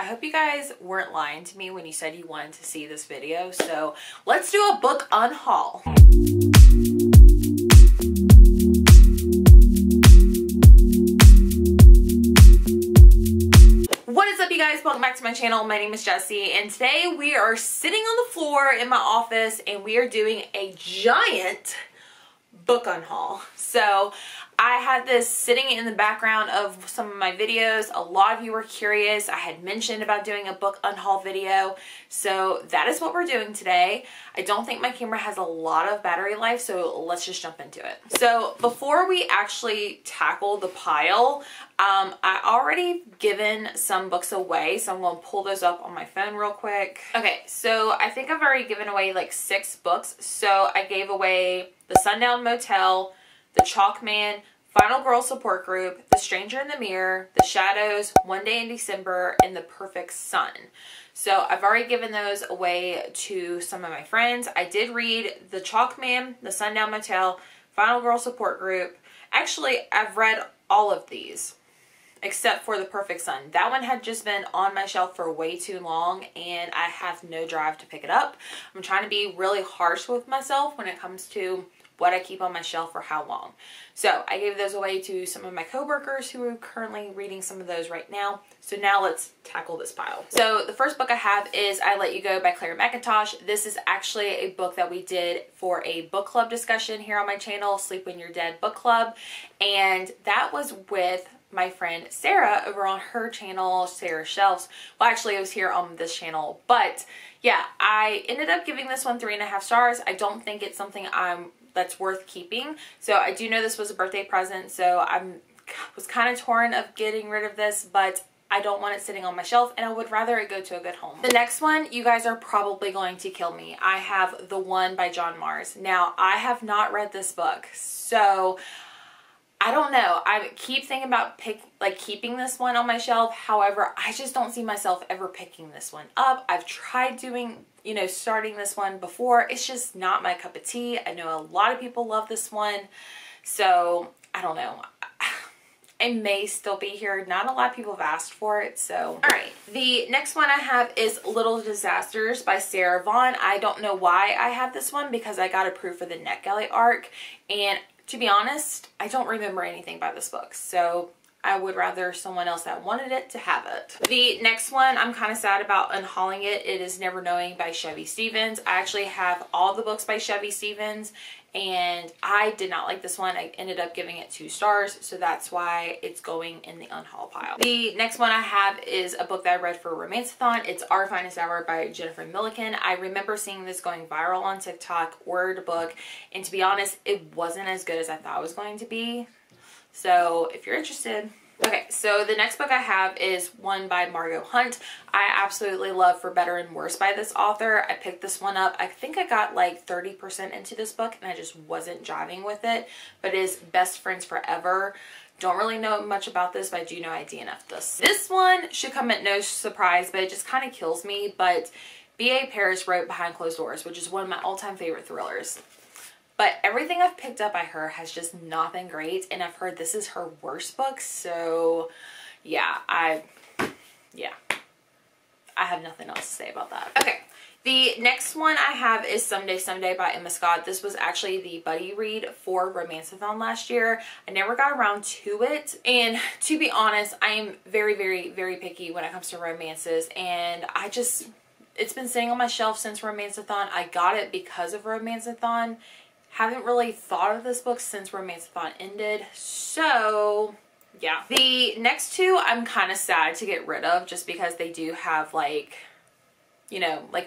hope you guys weren't lying to me when you said you wanted to see this video. So let's do a book unhaul. What is up, you guys? Welcome back to my channel. My name is Jessie, and today we are sitting on the floor in my office and we are doing a giant book unhaul. So I had this sitting in the background of some of my videos. A lot of you were curious. I had mentioned about doing a book unhaul video. So that is what we're doing today. I don't think my camera has a lot of battery life, so let's just jump into it. So before we actually tackle the pile, I already given some books away, so I'm going to pull those up on my phone real quick. Okay, so I think I've already given away like 6 books. So I gave away The Sundown Motel, The Chalk Man, Final Girl Support Group, The Stranger in the Mirror, The Shadows, One Day in December, and The Perfect Son. So I've already given those away to some of my friends. I did read The Chalk Man, The Sundown Motel, Final Girl Support Group. Actually, I've read all of these except for The Perfect Son. That one had just been on my shelf for way too long and I have no drive to pick it up. I'm trying to be really harsh with myself when it comes to what I keep on my shelf for how long. So I gave those away to some of my coworkers who are currently reading some of those right now. So now let's tackle this pile. So the first book I have is I Let You Go by Claire McIntosh. This is actually a book that we did for a book club discussion here on my channel, Sleep When You're Dead Book Club. And that was with my friend Sarah over on her channel, Sarah Shelves. Well, actually it was here on this channel, but yeah, I ended up giving this one 3.5 stars. I don't think it's something that's worth keeping. So I do know this was a birthday present, so I was kind of torn of getting rid of this, but I don't want it sitting on my shelf and I would rather it go to a good home. The next one, you guys are probably going to kill me. I have The One by John Mars. Now, I have not read this book, so I don't know. I keep thinking about keeping this one on my shelf. However, I just don't see myself ever picking this one up. I've tried doing, starting this one before. It's just not my cup of tea. I know a lot of people love this one. So, I don't know. It may still be here. Not a lot of people have asked for it, so. Alright, the next one I have is Little Disasters by Sarah Vaughn. I don't know why I have this one because I got approved for the NetGalley arc, and to be honest, I don't remember anything about this book, so I would rather someone else that wanted it to have it. The next one, I'm kind of sad about unhauling it. It is Never Knowing by Chevy Stevens. I actually have all the books by Chevy Stevens, and I did not like this one. I ended up giving it 2 stars, so that's why it's going in the unhaul pile. The next one I have is a book that I read for Romanceathon. It's Our Finest Hour by Jennifer Milliken. I remember seeing this going viral on TikTok, word book, and to be honest, it wasn't as good as I thought it was going to be. So if you're interested. Okay, so the next book I have is one by Margot Hunt. I absolutely love For Better and Worse by this author. I picked this one up. I think I got like 30% into this book and I just wasn't jiving with it. But it is Best Friends Forever. Don't really know much about this, but I do know I DNF'd this. This one should come at no surprise, but it just kind of kills me. But B.A. Paris wrote Behind Closed Doors, which is one of my all-time favorite thrillers. But everything I've picked up by her has just not been great, and I've heard this is her worst book, so yeah, I have nothing else to say about that. Okay, the next one I have is Someday Someday by Emma Scott. This was actually the buddy read for Romanceathon last year. I never got around to it, and to be honest, I am very, very, very picky when it comes to romances, and it's been sitting on my shelf since Romanceathon. I got it because of Romanceathon. Haven't really thought of this book since Romanceathon ended, so yeah. The next 2 I'm kind of sad to get rid of just because they do have like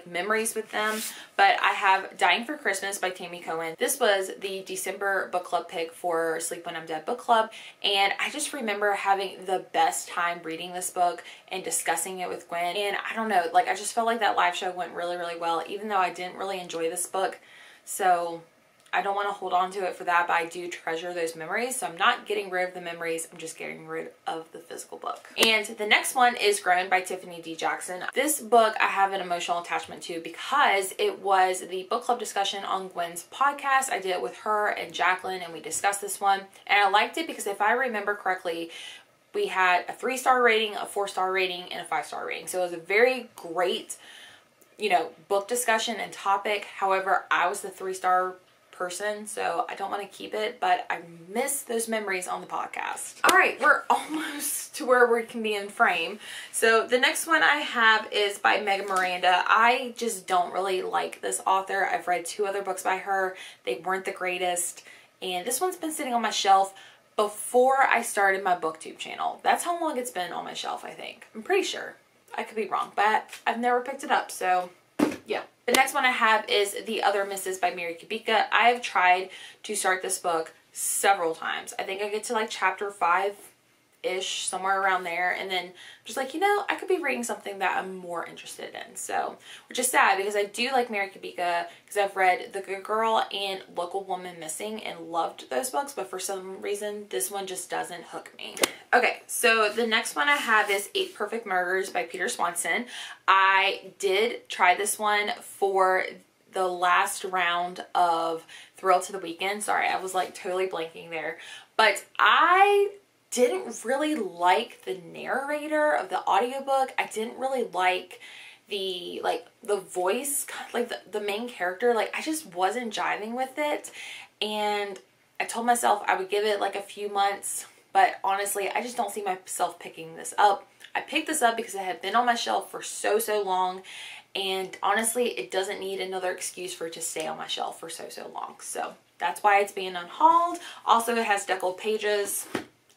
memories with them. But I have Dying for Christmas by Tammy Cohen. This was the December book club pick for Sleep When I'm Dead book club, and I just remember having the best time reading this book and discussing it with Gwen. And I don't know, I just felt like that live show went really, really well, even though I didn't really enjoy this book. So I don't want to hold on to it for that, but I do treasure those memories. So I'm not getting rid of the memories. I'm just getting rid of the physical book. And the next one is Grown by Tiffany D. Jackson. This book I have an emotional attachment to because it was the book club discussion on Gwen's podcast. I did it with her and Jacqueline and we discussed this one. And I liked it because if I remember correctly, we had a 3-star rating, a 4-star rating, and a 5-star rating. So it was a very great, you know, book discussion and topic. However, I was the 3-star person, so I don't want to keep it, but I miss those memories on the podcast. All right, we're almost to where we can be in frame. So the next one I have is by Megan Miranda. I just don't really like this author. I've read 2 other books by her. They weren't the greatest, and this one's been sitting on my shelf before I started my booktube channel. That's how long it's been on my shelf, I think. I'm pretty sure. I could be wrong, but I've never picked it up, so yeah. The next one I have is The Other Misses by Mary Kubica. I have tried to start this book several times. I think I get to like chapter 5-ish, somewhere around there, and then just like, you know, I could be reading something that I'm more interested in. So, which is sad because I do like Mary Kubica, because I've read The Good Girl and Local Woman Missing and loved those books, but for some reason this one just doesn't hook me. Okay, so the next one I have is 8 Perfect Murders by Peter Swanson. I did try this one for the last round of Thrill to the Weekend. Sorry, I was like totally blanking there. But I didn't really like the narrator of the audiobook. I didn't really like the voice, like the main character. Like, I just wasn't jiving with it. And I told myself I would give it like a few months. But honestly, I just don't see myself picking this up. I picked this up because it had been on my shelf for so long. And honestly, it doesn't need another excuse for it to stay on my shelf for so long. So that's why it's being unhauled. Also, it has deckled pages.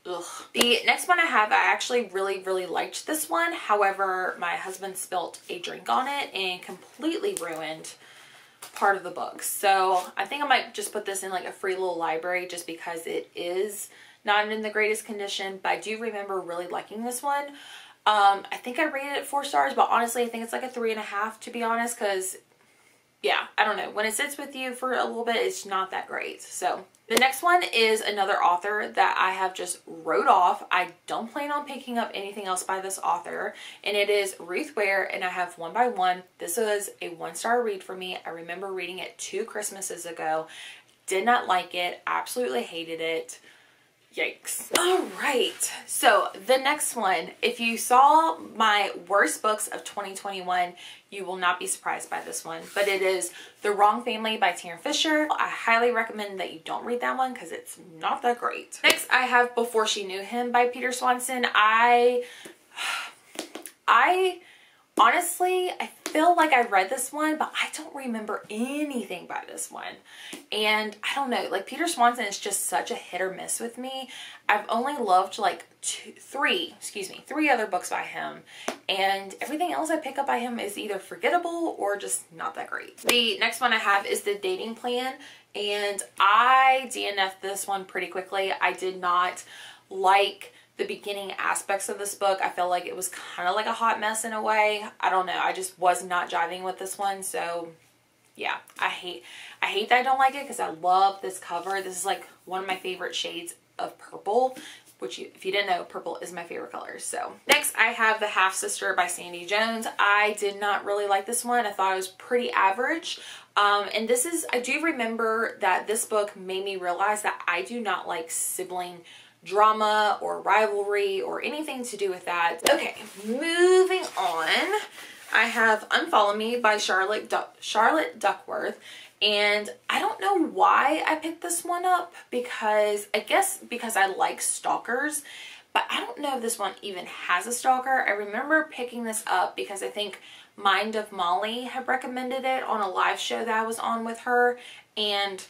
Ugh. The next one I have, I actually really liked this one. However, my husband spilt a drink on it and completely ruined part of the book. So I think I might just put this in like a free little library just because it is not in the greatest condition, but I do remember really liking this one. I think I rated it 4 stars, but honestly, I think it's like a 3.5 to be honest, because yeah, I don't know. When it sits with you for a little bit, it's not that great. So the next one is another author that I have just wrote off. I don't plan on picking up anything else by this author, and it is Ruth Ware, and I have One by One. This was a 1-star read for me. I remember reading it 2 Christmases ago. Did not like it. Absolutely hated it. Yikes. All right. So the next one, if you saw my worst books of 2021, you will not be surprised by this one, but it is The Wrong Family by Taryn Fisher. I highly recommend that you don't read that one because it's not that great. Next, I have Before She Knew Him by Peter Swanson. Honestly, I feel like I read this one, but I don't remember anything by this one. And I don't know, like Peter Swanson is just such a hit or miss with me. I've only loved like 3 other books by him. And everything else I pick up by him is either forgettable or just not that great. The next one I have is The Dating Plan. And I DNF'd this one pretty quickly. I did not like the beginning aspects of this book. I felt like it was kind of like a hot mess in a way. I don't know. I just was not jiving with this one. So yeah, I hate that I don't like it because I love this cover. This is like one of my favorite shades of purple, which if you didn't know, purple is my favorite color. So next I have The Half Sister by Sandy Jones. I did not really like this one. I thought it was pretty average. And I do remember that this book made me realize that I do not like sibling drama or rivalry or anything to do with that. Okay, moving on. I have Unfollow Me by Charlotte Duckworth, and I don't know why I picked this one up, because I guess because I like stalkers, but I don't know if this one even has a stalker. I remember picking this up because I think Mind of Molly had recommended it on a live show that I was on with her, and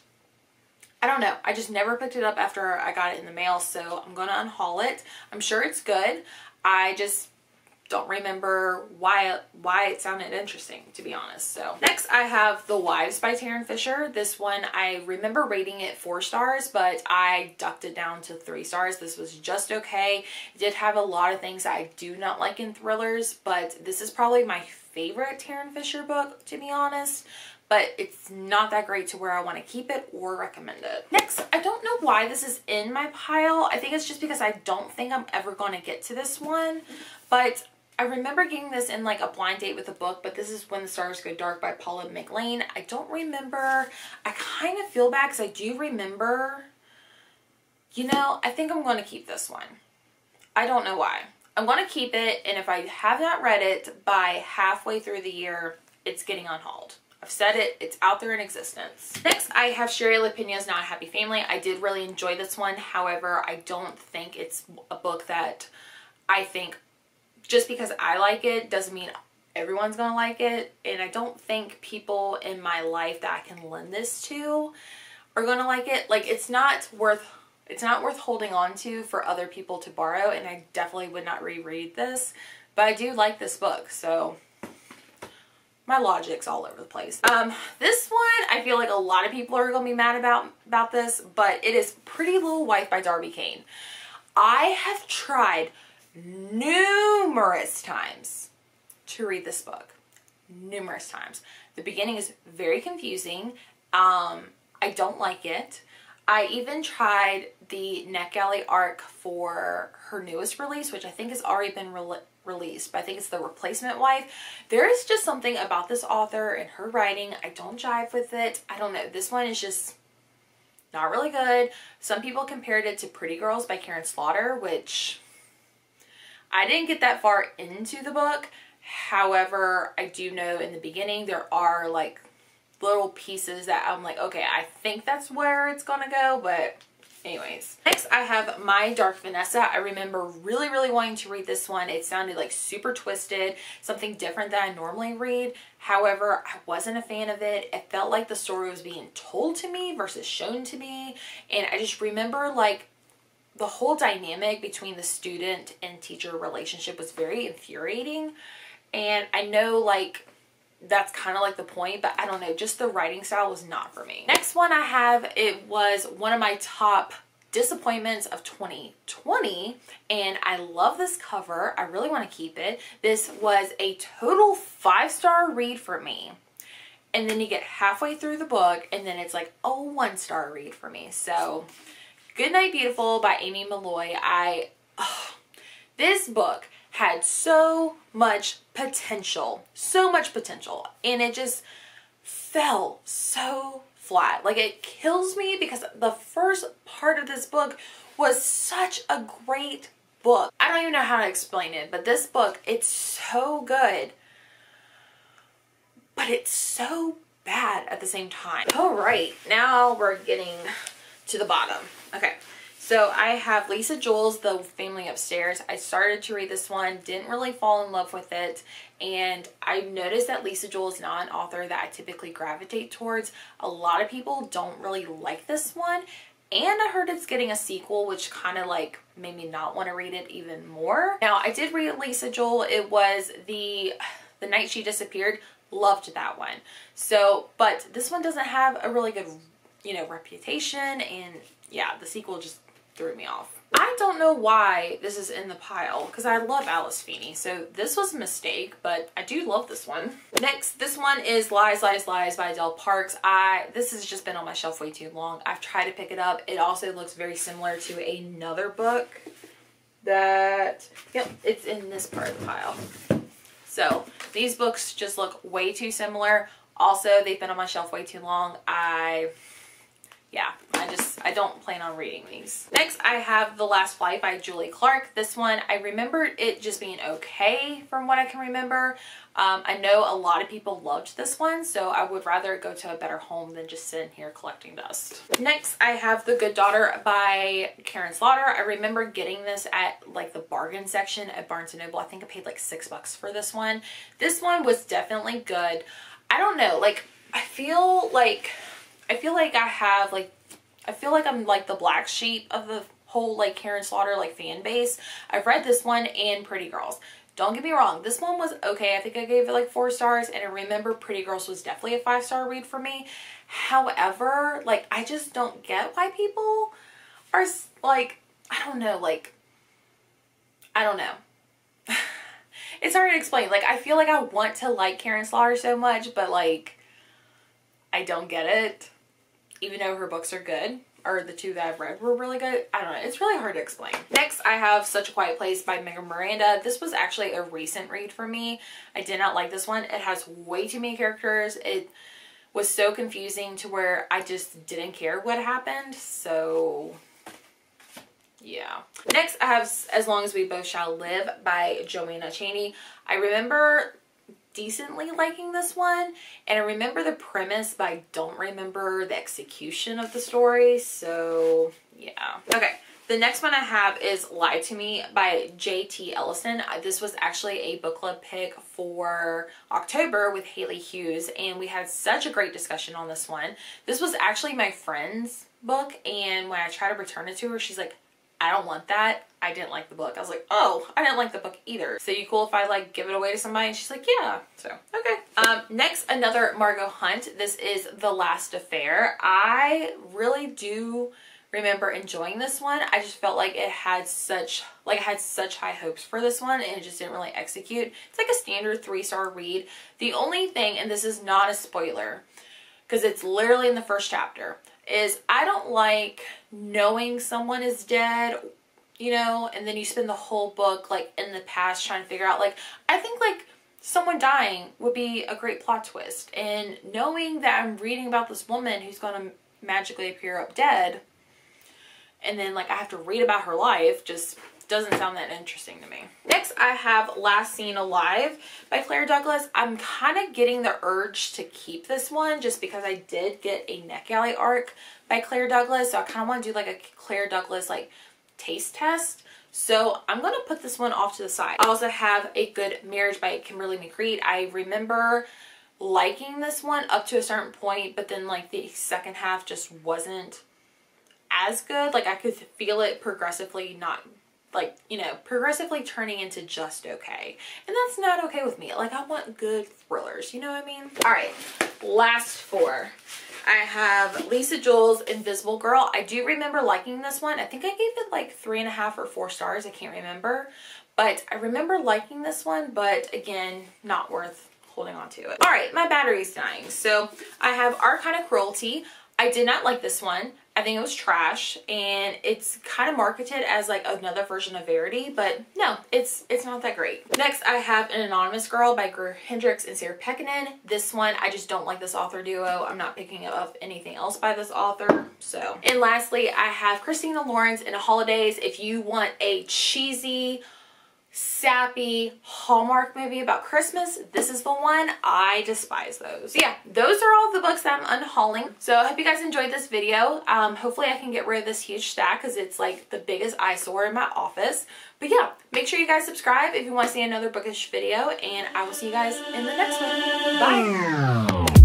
I don't know. I just never picked it up after I got it in the mail, so I'm going to unhaul it. I'm sure it's good. I just don't remember why it sounded interesting, to be honest. So next I have The Wives by Taryn Fisher. This one, I remember rating it 4 stars, but I ducked it down to 3 stars. This was just okay. It did have a lot of things that I do not like in thrillers, but this is probably my favorite Taryn Fisher book, to be honest. But it's not that great to where I want to keep it or recommend it. Next, I don't know why this is in my pile. I think it's just because I don't think I'm ever going to get to this one. But I remember getting this in like a blind date with a book, but this is When the Stars Go Dark by Paula McLean. I don't remember. I kind of feel bad because I do remember, you know, I think I'm going to keep this one. I don't know why. I'm going to keep it, and if I have not read it by halfway through the year, it's getting unhauled. I've said it. It's out there in existence. Next, I have Sherry Lapinia's Not a Happy Family. I did really enjoy this one. However, I don't think it's a book that I think just because I like it doesn't mean everyone's going to like it. And I don't think people in my life that I can lend this to are going to like it. Like, it's not worth holding on to for other people to borrow, and I definitely would not reread this, but I do like this book, so my logic's all over the place. This one, I feel like a lot of people are going to be mad about this, but it is Pretty Little Wife by Darby Kane. I have tried numerous times to read this book. Numerous times. The beginning is very confusing. I don't like it. I even tried the NetGalley arc for her newest release, which I think has already been released, but I think it's The Replacement Wife. There is just something about this author and her writing. I don't jive with it. I don't know. This one is just not really good. Some people compared it to Pretty Girls by Karen Slaughter, which I didn't get that far into the book. However, I do know in the beginning there are like little pieces that I'm like, okay, I think that's where it's gonna go, but anyways. Next, I have My Dark Vanessa. I remember really, really wanting to read this one. It sounded like super twisted, something different than I normally read. However, I wasn't a fan of it. It felt like the story was being told to me versus shown to me, and I just remember like the whole dynamic between the student and teacher relationship was very infuriating, and I know like that's kind of like the point, but I don't know, just the writing style was not for me. Next one I have, it was one of my top disappointments of 2020, and I love this cover. I really want to keep it. This was a total 5-star read for me, and then you get halfway through the book and then it's like a 1-star read for me. So Goodnight Beautiful by Amy Malloy. This book had so much potential, and it just fell so flat. Like, it kills me because the first part of this book was such a great book. I don't even know how to explain it, but this book, it's so good, but it's so bad at the same time. All right, now we're getting to the bottom. Okay. So I have Lisa Joel's The Family Upstairs. I started to read this one, didn't really fall in love with it, and I noticed that Lisa Joel is not an author that I typically gravitate towards. A lot of people don't really like this one, and I heard it's getting a sequel, which kind of like made me not want to read it even more. Now, I did read Lisa Joel. It was The Night She Disappeared. Loved that one. So, but this one doesn't have a really good, you know, reputation, and yeah, the sequel just threw me off. I don't know why this is in the pile because I love Alice Feeney, so this was a mistake, but I do love this one. Next, this one is Lies, Lies, Lies by Adele Parks. This has just been on my shelf way too long. I've tried to pick it up. It also looks very similar to another book that, yep, it's in this part of the pile. So these books just look way too similar. Also, they've been on my shelf way too long. I don't plan on reading these. Next, I have The Last Flight by Julie Clark. This one, I remember it just being okay from what I can remember. I know a lot of people loved this one, so I would rather go to a better home than just sitting here collecting dust. Next, I have The Good Daughter by Karen Slaughter. I remember getting this at like the bargain section at Barnes & Noble. I think I paid like $6 for this one. This one was definitely good. I don't know, like I feel like I'm like the black sheep of the whole like Karen Slaughter like fan base. I've read this one and Pretty Girls. Don't get me wrong, this one was okay. I think I gave it like 4 stars, and I remember Pretty Girls was definitely a 5-star read for me. However, like I just don't get why people are like, I don't know. It's hard to explain. Like, I feel like I want to like Karen Slaughter so much, but like I don't get it. Even though her books are good, or the 2 that I've read were really good. I don't know. It's really hard to explain. Next, I have Such a Quiet Place by Megan Miranda. This was actually a recent read for me. I did not like this one. It has way too many characters. It was so confusing to where I just didn't care what happened. So, yeah. Next, I have As Long as We Both Shall Live by Joanna Chaney. I remember decently liking this one, and I remember the premise, but I don't remember the execution of the story, so yeah. Okay, the next one I have is Lie to Me by J.T. Ellison. This was actually a book club pick for October with Haley Hughes, and we had such a great discussion on this one. This was actually my friend's book, and when I tried to return it to her, she's like, I don't want that. I didn't like the book. I was like, oh, I didn't like the book either. So you cool if I like give it away to somebody? And she's like, yeah. So, okay. Next, another Margot Hunt. This is The Last Affair. I really do remember enjoying this one. I just felt like it had such high hopes for this one, and it just didn't really execute. It's like a standard 3-star read. The only thing, and this is not a spoiler, because it's literally in the first chapter, is I don't like knowing someone is dead, you know, and then you spend the whole book like in the past trying to figure out, like, I think like someone dying would be a great plot twist, and knowing that I'm reading about this woman who's going to magically appear up dead, and then like I have to read about her life, just doesn't sound that interesting to me. Next, I have Last Seen Alive by Claire Douglas. I'm kind of getting the urge to keep this one just because I did get a Neck Alley arc by Claire Douglas, so I kind of want to do like a Claire Douglas like taste test. So I'm going to put this one off to the side. I also have A Good Marriage by Kimberly McCreed. I remember liking this one up to a certain point, but then like the second half just wasn't as good. Like I could feel it progressively progressively turning into just okay. And that's not okay with me. Like I want good thrillers, you know what I mean? All right, last 4. I have Lisa Joel's Invisible Girl. I do remember liking this one. I think I gave it like 3.5 or 4 stars. I can't remember. But I remember liking this one, but again, not worth holding on to it. All right, my battery's dying. So I have Arcana Cruelty. I did not like this one. I think it was trash, and it's kind of marketed as like another version of Verity, but no, it's not that great. Next, I have An Anonymous Girl by Greer Hendricks and Sarah Pekkanen. This one, I just don't like this author duo. I'm not picking up anything else by this author, so. And lastly, I have Christina Lawrence in Holidays. If you want a cheesy, sappy Hallmark movie about Christmas, this is the one. I despise those. So yeah, those are all the books that I'm unhauling. So I hope you guys enjoyed this video. Hopefully I can get rid of this huge stack because it's like the biggest eyesore in my office. But yeah, make sure you guys subscribe if you want to see another bookish video, and I will see you guys in the next one. Bye!